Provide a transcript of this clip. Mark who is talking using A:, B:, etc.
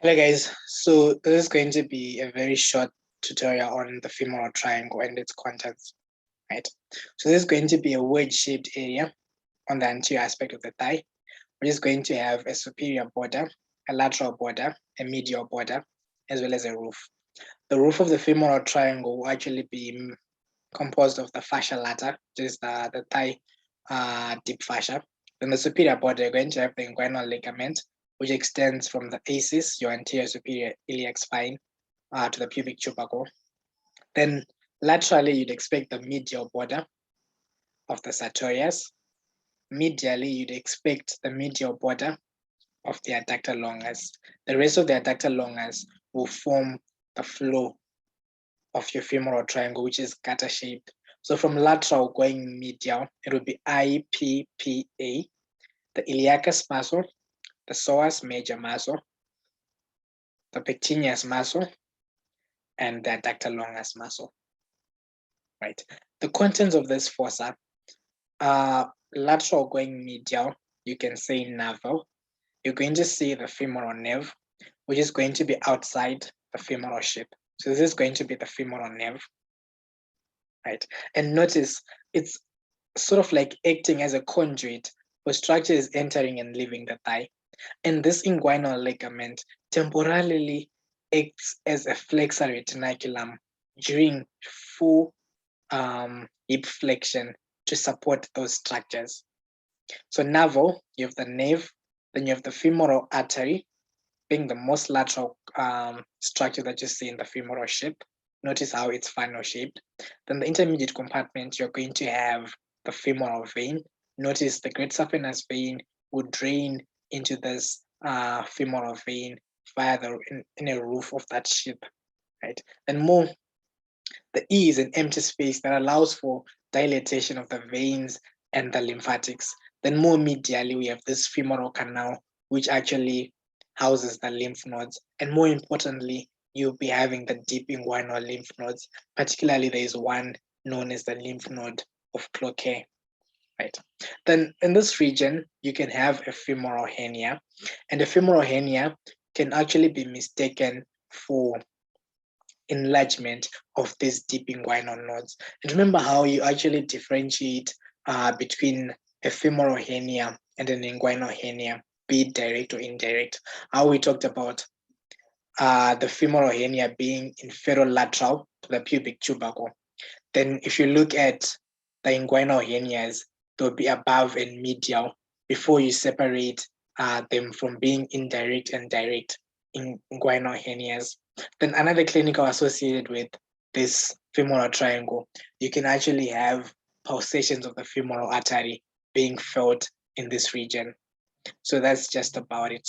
A: Hello guys, so this is going to be a very short tutorial on the femoral triangle and its contents, right? So this is going to be a wedge-shaped area on the anterior aspect of the thigh. We're just going to have a superior border, a lateral border, a medial border, as well as a roof. The roof of the femoral triangle will actually be composed of the fascia lata, which is the thigh deep fascia. Then the superior border, you're going to have the inguinal ligament, which extends from the ACIS, your anterior superior iliac spine, to the pubic tubercle. Then laterally, you'd expect the medial border of the sartorius. Medially, you'd expect the medial border of the adductor longus. The rest of the adductor longus will form the floor of your femoral triangle, which is gutter shaped. So from lateral going medial, it will be IPPA, the iliacus muscle, the psoas major muscle, the pectineus muscle, and the adductor longus muscle, right? The contents of this fossa are lateral going medial, you can say navel. You're going to see the femoral nerve, which is going to be outside the femoral shape. So this is going to be the femoral nerve, right? And notice it's sort of like acting as a conduit for structures entering and leaving the thigh. And this inguinal ligament temporarily acts as a flexor retinaculum during full hip flexion to support those structures. So navel, you have the nape, then you have the femoral artery, being the most lateral structure that you see in the femoral shape. Notice how it's funnel shaped. Then the intermediate compartment, you're going to have the femoral vein. Notice the great saphenous vein would drain into this femoral vein via the inner roof of that ship, right? And more, the E is an empty space that allows for dilatation of the veins and the lymphatics. Then more medially, we have this femoral canal, which actually houses the lymph nodes. And more importantly, you'll be having the deep inguinal lymph nodes. Particularly, there is one known as the lymph node of Cloquet, right? Then in this region, you can have a femoral hernia, and a femoral hernia can actually be mistaken for enlargement of these deep inguinal nodes. And remember how you actually differentiate between a femoral hernia and an inguinal hernia, be it direct or indirect. How we talked about the femoral hernia being inferolateral to the pubic tubercle. Then if you look at the inguinal hernias, they'll be above and medial before you separate them from being indirect and direct in inguinal hernias. Then another clinical associated with this femoral triangle, you can actually have pulsations of the femoral artery being felt in this region. So that's just about it.